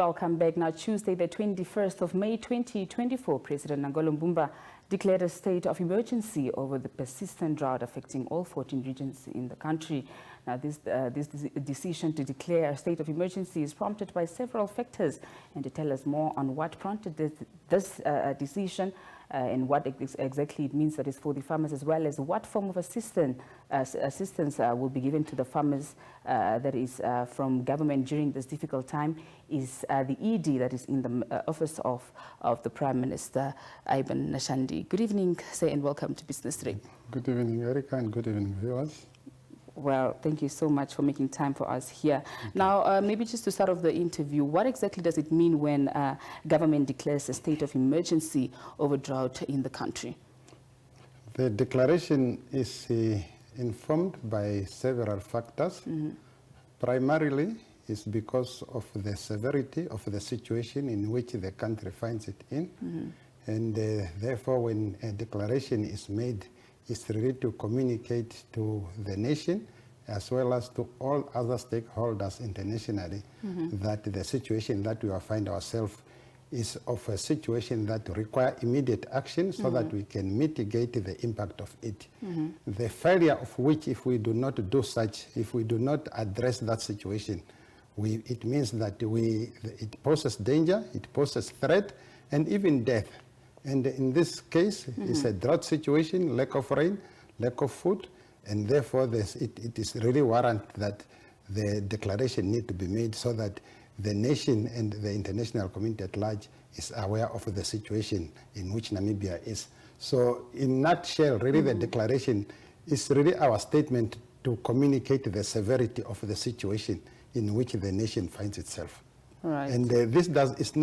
Welcome back. Now, Tuesday, the 21st of May, 2024, President Nangolo Mbumba declared a state of emergency over the persistent drought affecting all 14 regions in the country. Now, this decision to declare a state of emergency is prompted by several factors. And to tell us more on what prompted this decision and what exactly it means that is for the farmers, as well as what form of assistance will be given to the farmers that is from government during this difficult time, is the ED that is in the office of the Prime Minister, Nashandi. Good evening, sir, and welcome to Business Today. Good evening, Erica, and good evening, viewers. Well, thank you so much for making time for us here. Now, maybe just to start off the interview, what exactly does it mean when government declares a state of emergency over drought in the country? The declaration is informed by several factors. Primarily, it's because of the severity of the situation in which the country finds it in. And therefore, when a declaration is made, it's really to communicate to the nation as well as to all other stakeholders internationally that the situation that we find ourselves is of a situation that requires immediate action so that we can mitigate the impact of it. The failure of which, if we do not do such, if we do not address that situation, it means that it poses danger, it poses threat, and even death. And in this case, it's a drought situation, lack of rain, lack of food, and therefore it is really warrant that the declaration need to be made so that the nation and the international community at large is aware of the situation in which Namibia is. So in a nutshell, really the declaration is really our statement to communicate the severity of the situation in which the nation finds itself. Right. And it's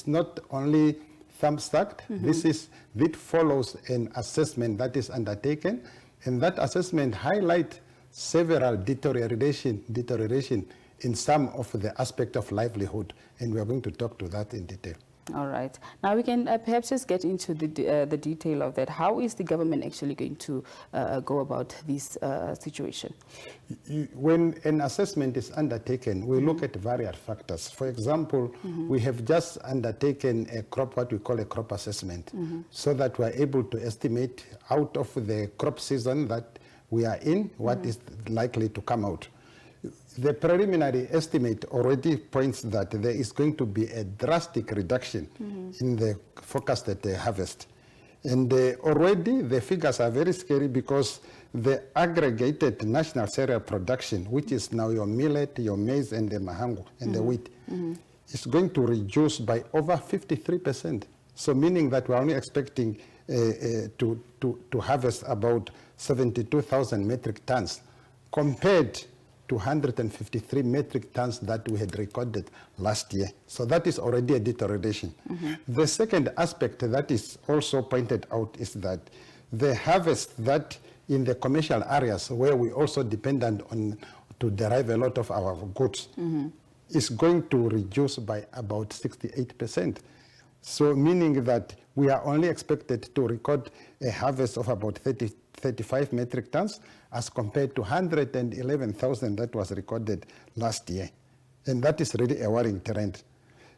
not only thumbsucked. This follows an assessment that is undertaken, and that assessment highlights several deterioration in some of the aspect of livelihood, and we are going to talk to that in detail. All right. Now we can perhaps just get into the detail of that. How is the government actually going to go about this situation? When an assessment is undertaken, we look at various factors. For example, we have just undertaken what we call a crop assessment, so that we are able to estimate out of the crop season that we are in, what is likely to come out. The preliminary estimate already points that there is going to be a drastic reduction in the forecasted harvest. And already the figures are very scary because the aggregated national cereal production, which is now your millet, your maize, and the mahangu, and the wheat, is going to reduce by over 53%. So meaning that we're only expecting to harvest about 72,000 metric tons compared to 153 metric tons that we had recorded last year. So that is already a deterioration. The second aspect that is also pointed out is that the harvest that in the commercial areas where we also dependent on to derive a lot of our goods is going to reduce by about 68%. So meaning that we are only expected to record a harvest of about 35 metric tons as compared to 111,000 that was recorded last year. And that is really a worrying trend.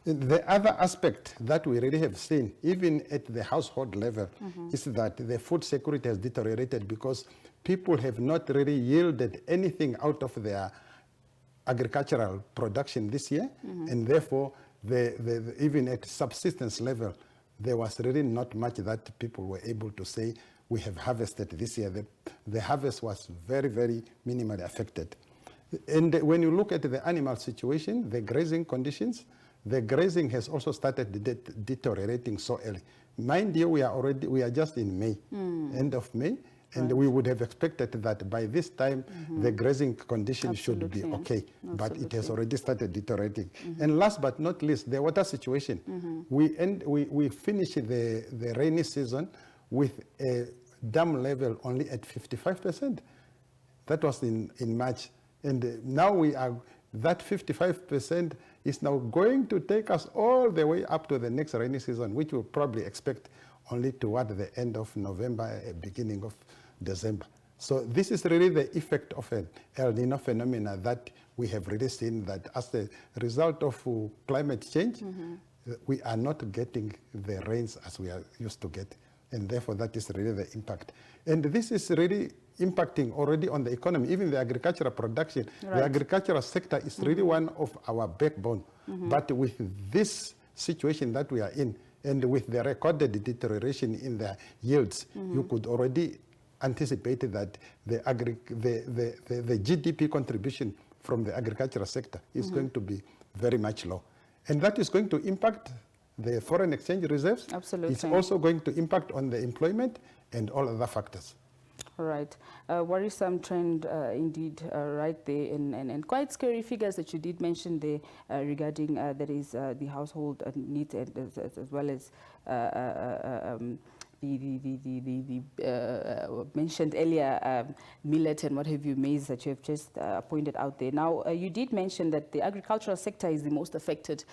The other aspect that we really have seen, even at the household level, is that the food security has deteriorated because people have not really yielded anything out of their agricultural production this year, and therefore, even at subsistence level, there was really not much that people were able to say we have harvested this year. The harvest was very, very minimally affected. And when you look at the animal situation, the grazing conditions, the grazing has also started deteriorating so early. Mind you, we are just in May, end of May, and we would have expected that by this time the grazing conditions should be okay, but it has already started deteriorating. And last but not least, the water situation. We finished the rainy season with a dam level only at 55%. That was in March. And now that 55% is now going to take us all the way up to the next rainy season, which we'll probably expect only toward the end of November, beginning of December. So this is really the effect of an El Nino phenomena that we have really seen that as a result of climate change, we are not getting the rains as we are used to get. And therefore, that is really the impact. And this is really impacting already on the economy, even the agricultural production. Right. The agricultural sector is really one of our backbone. But with this situation that we are in, and with the recorded deterioration in the yields, you could already anticipate that the GDP contribution from the agricultural sector is going to be very much low. And that is going to impact the foreign exchange reserves. Absolutely. It's also going to impact on the employment and all other factors. All right. Worrisome trend indeed right there, and quite scary figures that you did mention there regarding that is the household needs as well as the mentioned earlier millet and what have you, maize that you have just pointed out there. Now, you did mention that the agricultural sector is the most affected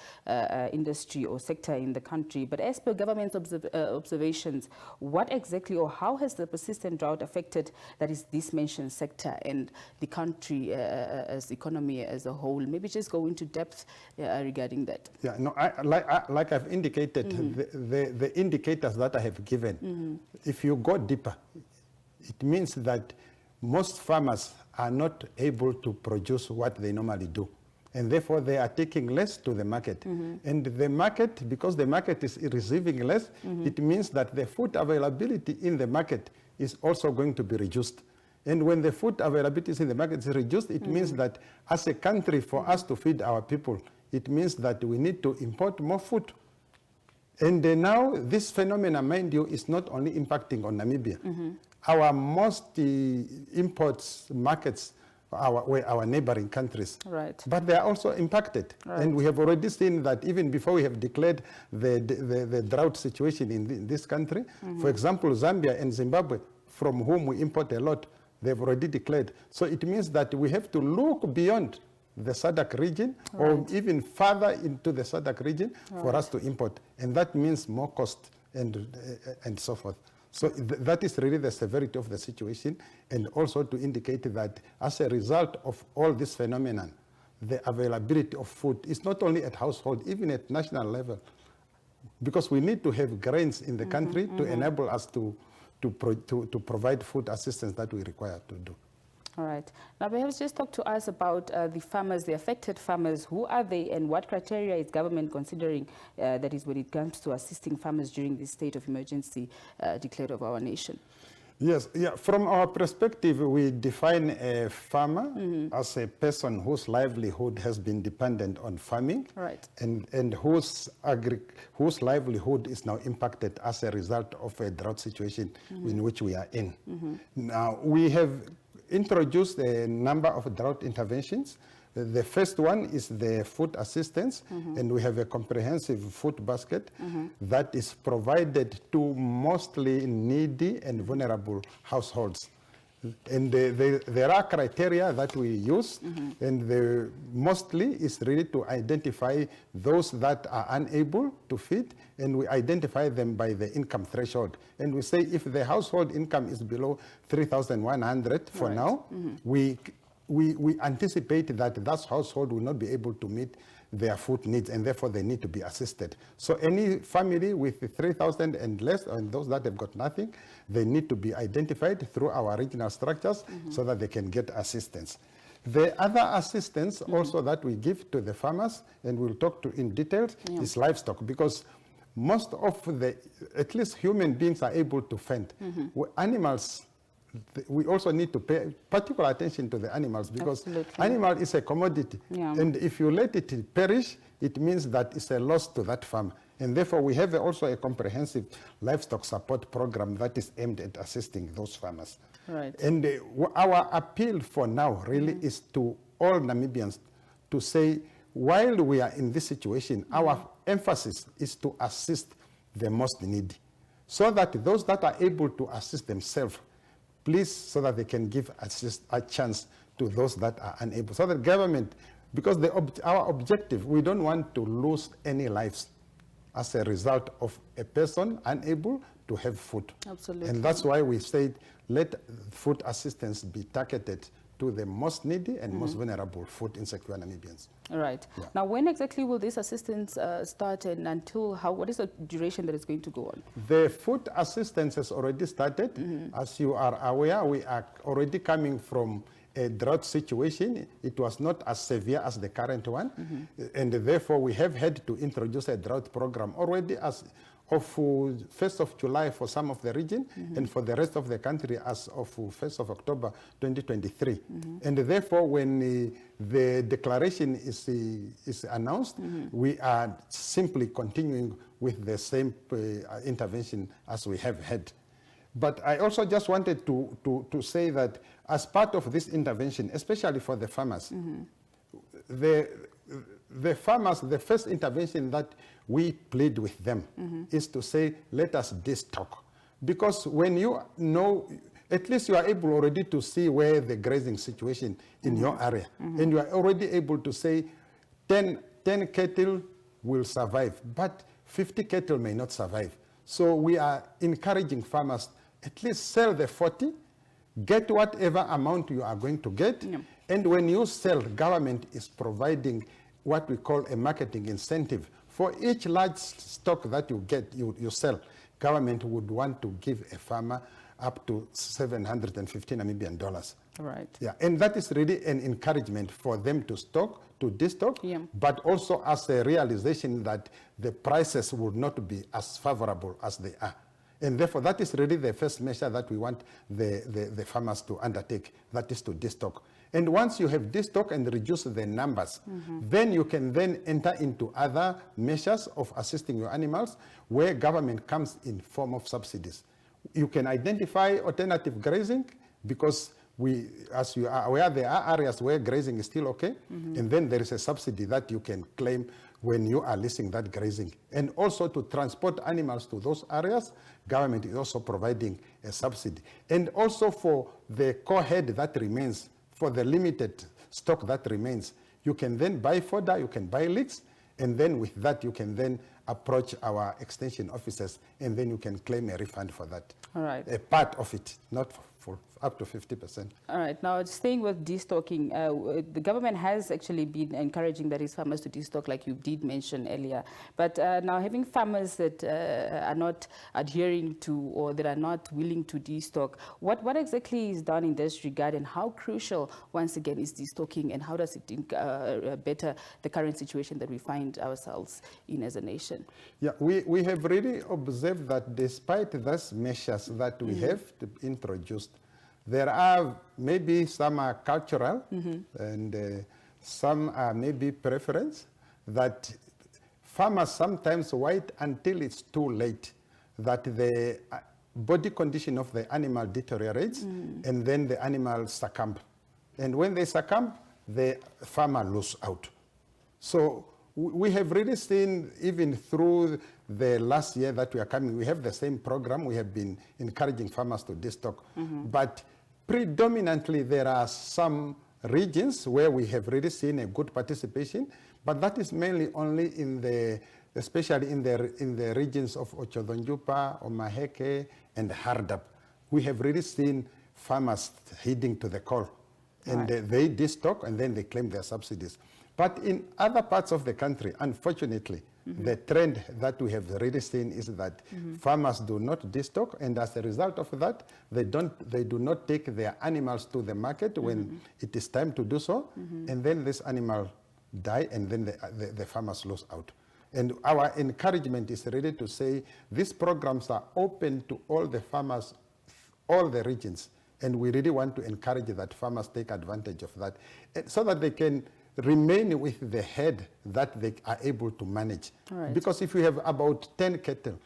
industry or sector in the country. But as per government's observations, what exactly or how has the persistent drought affected, that is this mentioned sector and the country as economy as a whole? Maybe just go into depth regarding that. Yeah, no, like I've indicated, the indicators that I have given, if you go deeper, it means that most farmers are not able to produce what they normally do. And therefore, they are taking less to the market. And the market, because the market is receiving less, it means that the food availability in the market is also going to be reduced. And when the food availability in the market is reduced, it means that as a country, for us to feed our people, it means that we need to import more food. And now this phenomenon, mind you, is not only impacting on Namibia. Our most imports markets were our neighboring countries. Right. But they are also impacted. Right. And we have already seen that even before we have declared the drought situation in this country, for example, Zambia and Zimbabwe, from whom we import a lot, they've already declared. So it means that we have to look beyond the SADC region, or even further into the SADC region for us to import. And that means more cost and so forth. So that is really the severity of the situation, and also to indicate that as a result of all this phenomenon, the availability of food is not only at household, even at national level, because we need to have grains in the country to enable us to provide food assistance that we require to do. All right. Now, perhaps just talk to us about the farmers, the affected farmers. Who are they, and what criteria is government considering, that is, when it comes to assisting farmers during this state of emergency declared of our nation? Yes, yeah. From our perspective, we define a farmer as a person whose livelihood has been dependent on farming, right, and whose livelihood is now impacted as a result of a drought situation in which we are in. Now, we have introduced a number of drought interventions. The first one is the food assistance, and we have a comprehensive food basket that is provided to mostly needy and vulnerable households. And there are criteria that we use, and mostly is really to identify those that are unable to feed, and we identify them by the income threshold. And we say if the household income is below 3,100 for now, we anticipate that household will not be able to meet their food needs, and therefore they need to be assisted. So any family with 3,000 and less, and those that have got nothing, they need to be identified through our regional structures so that they can get assistance. The other assistance also that we give to the farmers, and we'll talk to in detail, is livestock, because most of at least human beings are able to fend. Animals, we also need to pay particular attention to the animals, because animal is a commodity. And if you let it perish, it means that it's a loss to that farm. And therefore, we have also a comprehensive livestock support program that is aimed at assisting those farmers. Right. And our appeal for now really is to all Namibians to say, while we are in this situation, our emphasis is to assist the most needy, so that those that are able to assist themselves, please, so that they can give a chance to those that are unable. So the government, because our objective, we don't want to lose any lives as a result of a person unable to have food. Absolutely. And that's why we said, let food assistance be targeted to the most needy and most vulnerable food insecure Namibians. All right. Yeah. Now, when exactly will this assistance start, and until how? What is the duration that it's going to go on? The food assistance has already started. As you are aware, we are already coming from a drought situation. It was not as severe as the current one, and therefore we have had to introduce a drought program already as of 1st of July for some of the region, and for the rest of the country as of 1st of October 2023. And therefore, when the declaration is announced, we are simply continuing with the same intervention as we have had. But I also just wanted to say that as part of this intervention, especially for the farmers, the farmers, the first intervention that we plead with them is to say, let us destock. Because when you know, at least you are able already to see where the grazing situation in your area, and you are already able to say 10 cattle will survive, but 50 cattle may not survive. So we are encouraging farmers, at least sell the 40, get whatever amount you are going to get, and when you sell, government is providing what we call a marketing incentive. For each large stock that you get, you sell, government would want to give a farmer up to 750 Namibian dollars. Right. Yeah, and that is really an encouragement for them to destock, but also as a realization that the prices would not be as favorable as they are. And therefore, that is really the first measure that we want the farmers to undertake, that is to destock. And once you have destock and reduce the numbers, then you can then enter into other measures of assisting your animals where government comes in form of subsidies. You can identify alternative grazing because as you are aware, there are areas where grazing is still okay, and then there is a subsidy that you can claim when you are leasing that grazing. And also to transport animals to those areas, government is also providing a subsidy. And also for the core head that remains, for the limited stock that remains, you can then buy fodder, you can buy leeks, and then with that you can then approach our extension officers, and then you can claim a refund for that. All right. A part of it, not for up to 50%. All right. Now, staying with destocking, the government has actually been encouraging that its farmers to destock, like you did mention earlier. But now having farmers that are not adhering to or that are not willing to destock, what exactly is done in this regard, and how crucial, once again, is destocking, and how does it better the current situation that we find ourselves in as a nation? Yeah, we have really observed that despite those measures that we have introduced, there are maybe some are cultural and some are maybe preference, that farmers sometimes wait until it's too late, that the body condition of the animal deteriorates, and then the animals succumb. And when they succumb, the farmer loses out. So we have really seen, even through the last year that we are coming, we have the same program. We have been encouraging farmers to destock. But predominantly, there are some regions where we have really seen a good participation, but that is mainly only especially in the regions of Ochodonjupa, Omaheke, and Hardap. We have really seen farmers heeding to the call, and they destock, and then they claim their subsidies. But in other parts of the country, unfortunately, the trend that we have really seen is that farmers do not destock, and as a result of that, they do not take their animals to the market when it is time to do so, and then this animal die, and then the farmers lose out. And our encouragement is really to say these programs are open to all the farmers, all the regions, and we really want to encourage that farmers take advantage of that, so that they can remain with the head that they are able to manage. Right. Because if you have about 10 cattle,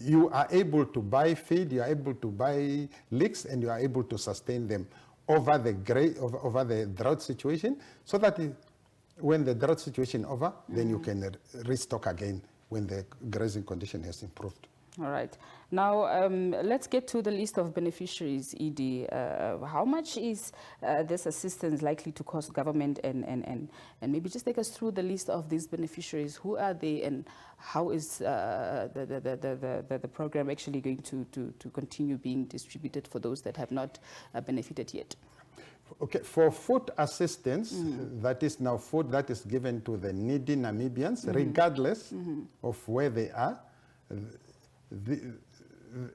you are able to buy feed, you are able to buy leeks, and you are able to sustain them over the drought situation, so that when the drought situation is over, then you can restock again when the grazing condition has improved. All right. Now, let's get to the list of beneficiaries, Edie. How much is this assistance likely to cost government? And maybe just take us through the list of these beneficiaries. Who are they, and how is the program actually going to continue being distributed for those that have not benefited yet? Okay, for food assistance, that is now food that is given to the needy Namibians, regardless of where they are.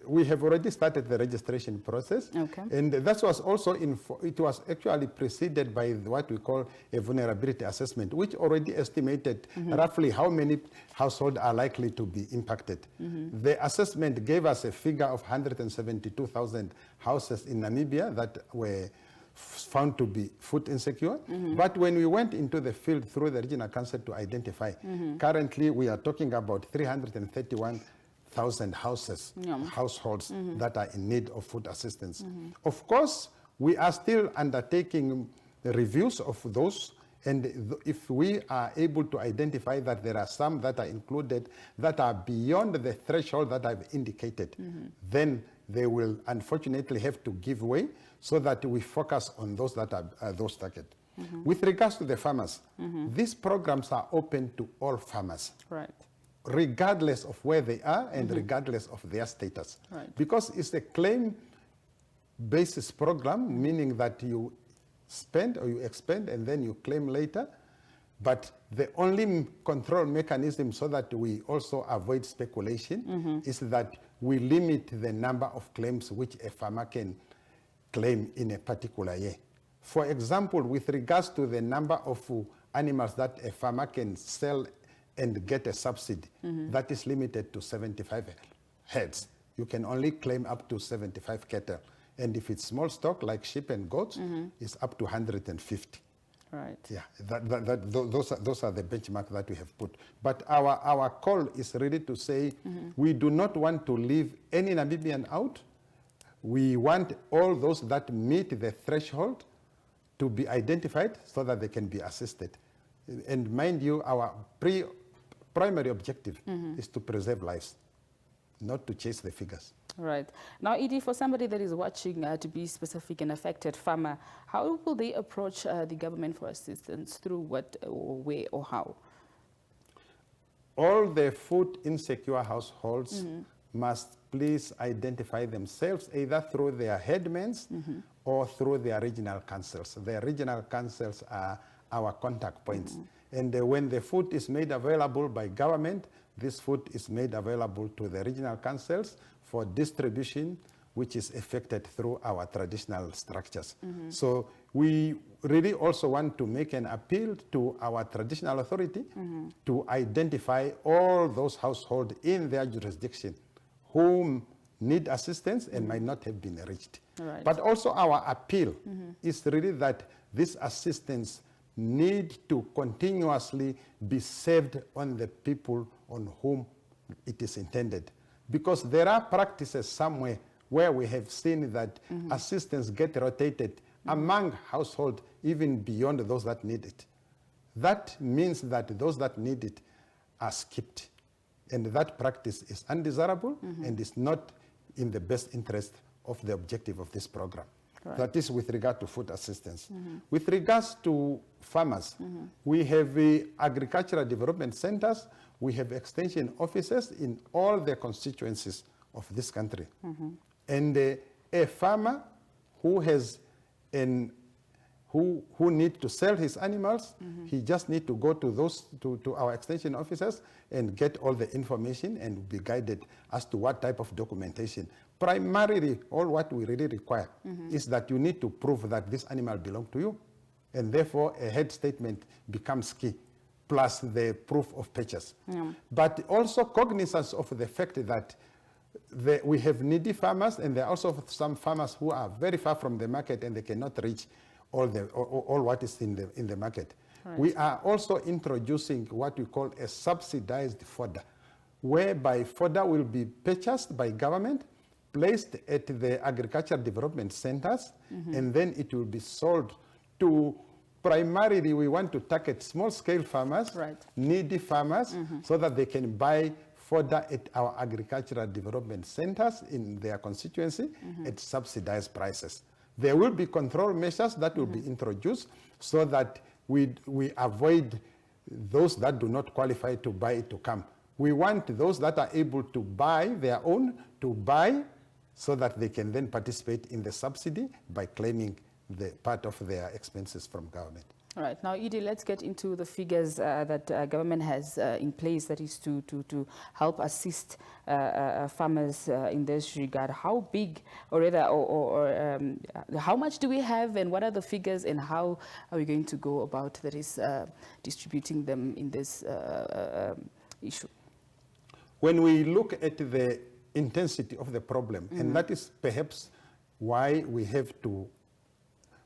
We have already started the registration process, and that was also it was actually preceded by what we call a vulnerability assessment, which already estimated roughly how many households are likely to be impacted. The assessment gave us a figure of 172,000 houses in Namibia that were found to be food insecure. But when we went into the field through the regional council to identify, currently we are talking about 331,000 houses, households that are in need of food assistance. Of course, we are still undertaking the reviews of those, and if we are able to identify that there are some that are included that are beyond the threshold that I've indicated, then they will unfortunately have to give way so that we focus on those that are those targeted. With regards to the farmers, these programs are open to all farmers. Right. Regardless of where they are and regardless of their status. Right. Because it's a claim basis program, meaning that you spend or you expend and then you claim later. But the only control mechanism so that we also avoid speculation is that we limit the number of claims which a farmer can claim in a particular year. For example, with regards to the number of animals that a farmer can sell and get a subsidy, that is limited to 75 heads. You can only claim up to 75 cattle. And if it's small stock like sheep and goats, it's up to 150. Right. Yeah, those are the benchmark that we have put. But our call is really to say we do not want to leave any Namibian out. We want all those that meet the threshold to be identified so that they can be assisted. And mind you, our primary objective is to preserve lives, not to chase the figures. Right. Now, Edie, for somebody that is watching, to be specific, an affected farmer, how will they approach the government for assistance? Through what or where or how? All the food insecure households must please identify themselves either through their headmen or through their regional councils. The regional councils are our contact points. And when the food is made available by government, this food is made available to the regional councils for distribution, which is effected through our traditional structures. So we really also want to make an appeal to our traditional authority to identify all those households in their jurisdiction whom need assistance and might not have been reached. Right. But also our appeal is really that this assistance need to continuously be saved on the people on whom it is intended. Because there are practices somewhere where we have seen that assistance get rotated among households even beyond those that need it. That means that those that need it are skipped. And that practice is undesirable and is not in the best interest of the objective of this program. Right. That is with regard to food assistance. With regards to farmers, we have agricultural development centers, we have extension offices in all the constituencies of this country. And a farmer who has who need to sell his animals, he just need to go to those to our extension officers and get all the information and be guided as to what type of documentation. Primarily, all what we really require is that you need to prove that this animal belongs to you, and therefore a head statement becomes key, plus the proof of purchase. But also cognizance of the fact that we have needy farmers, and there are also some farmers who are very far from the market and they cannot reach all what is in the market. Right. We are also introducing what we call a subsidized fodder, whereby fodder will be purchased by government, placed at the agricultural development centers, and then it will be sold to, primarily we want to target small-scale farmers, needy farmers, so that they can buy fodder at our agricultural development centers in their constituency at subsidized prices. There will be control measures that will be introduced so that we avoid those that do not qualify to buy to come. We want those that are able to buy their own to buy so that they can then participate in the subsidy by claiming the part of their expenses from government. All right. Now, Edie, let's get into the figures that government has in place, that is to help assist farmers in this regard. How big, or rather, how much do we have, and what are the figures, and how are we going to go about, that is, distributing them in this issue? When we look at the intensity of the problem, and that is perhaps why we have to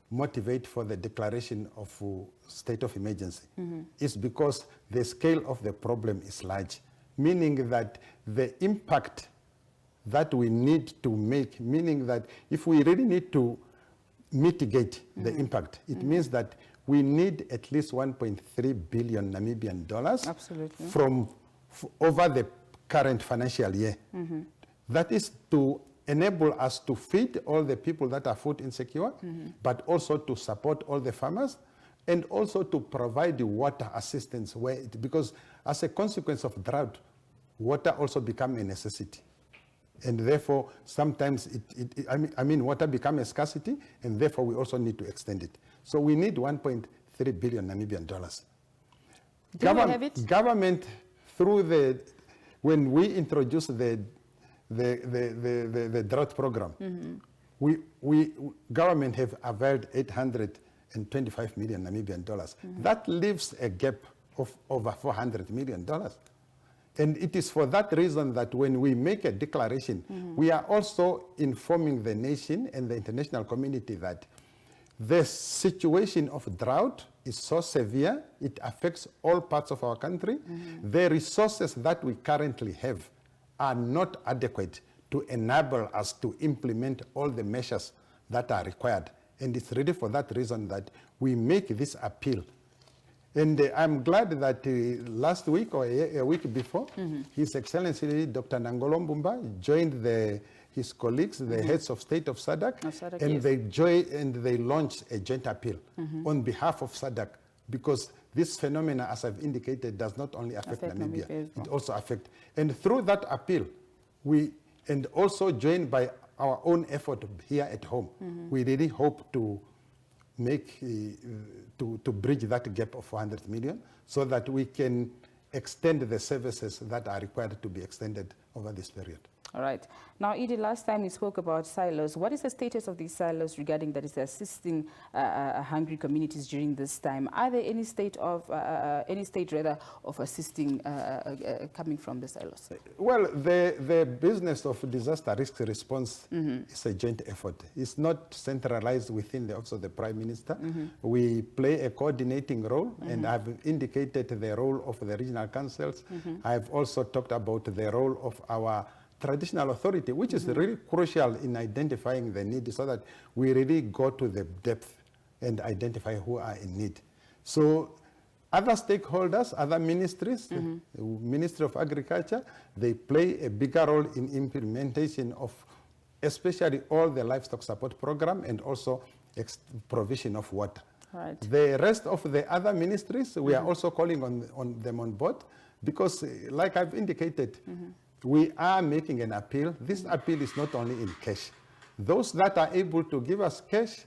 motivate for the declaration of state of emergency, is because the scale of the problem is large, meaning that the impact that we need to make, meaning that if we really need to mitigate the impact, it means that we need at least 1.3 billion Namibian dollars from over the current financial year. That is to enable us to feed all the people that are food insecure, but also to support all the farmers, and also to provide the water assistance because as a consequence of drought, water also becomes a necessity. And therefore, sometimes water becomes a scarcity, and therefore we also need to extend it. So we need 1.3 billion Namibian dollars. Do we have it? Government, through when we introduced the drought program, government have availed 825 million Namibian dollars. That leaves a gap of over 400 million dollars. And it is for that reason that when we make a declaration, we are also informing the nation and the international community that the situation of drought is so severe, it affects all parts of our country. The resources that we currently have are not adequate to enable us to implement all the measures that are required. And it's really for that reason that we make this appeal. And I'm glad that last week or a week before, His Excellency Dr. Nangolo Mbumba joined his colleagues, the heads of state of SADC, and they launched a joint appeal on behalf of SADC, because this phenomena, as I've indicated, does not only affect Namibia, it also affects. And through that appeal, and also joined by our own effort here at home, we really hope to make, to bridge that gap of 400 million so that we can extend the services that are required to be extended over this period. All right. Now, Edie, last time we spoke about silos. What is the status of these silos regarding that is assisting hungry communities during this time? Are there any state of assisting coming from the silos? Well, the business of disaster risk response is a joint effort. It's not centralized within the Office of the Prime Minister. We play a coordinating role, and I've indicated the role of the regional councils. I've also talked about the role of our traditional authority, which is really crucial in identifying the need so that we really go to the depth and identify who are in need. So other stakeholders, other ministries, the Ministry of Agriculture, they play a bigger role in implementation of especially all the livestock support program and also provision of water. Right. The rest of the other ministries, we are also calling on them on board because, like I've indicated, we are making an appeal. This appeal is not only in cash. Those that are able to give us cash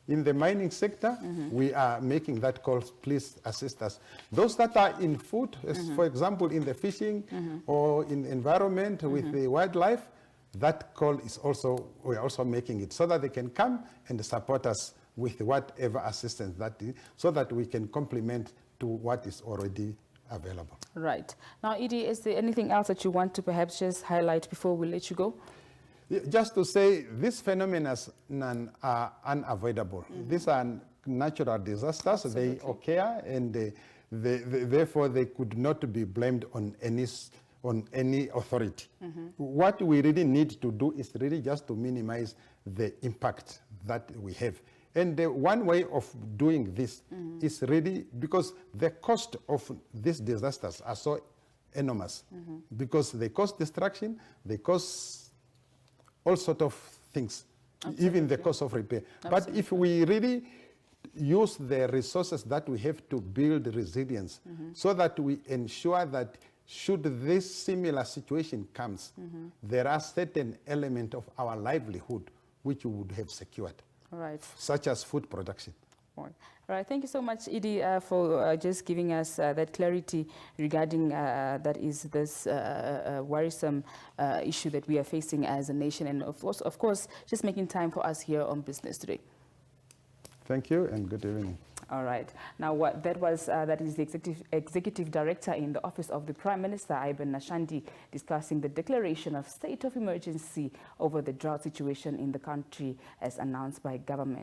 in the mining sector, we are making that call, please assist us. Those that are in food, for example, in the fishing or in environment with the wildlife, that call is also, we're also making it so that they can come and support us with whatever assistance that is, so that we can complement to what is already available. Right. Now, Edie, is there anything else that you want to perhaps just highlight before we let you go? Just to say, these phenomena are unavoidable. These are natural disasters. Absolutely. They occur, and therefore they could not be blamed on any authority. What we really need to do is really just to minimize the impact that we have. And one way of doing this is really because the cost of these disasters are so enormous, because they cause destruction, they cause all sorts of things, even the cost of repair. But if we really use the resources that we have to build resilience, so that we ensure that should this similar situation comes, there are certain elements of our livelihood which we would have secured. Right. such as food production. All right. Thank you so much, Edie, for just giving us that clarity regarding that is this worrisome issue that we are facing as a nation, and of course, just making time for us here on Business Today. Thank you and good evening. All right. Now, that is the executive director in the office of the Prime Minister, Nashandi, discussing the declaration of state of emergency over the drought situation in the country as announced by government.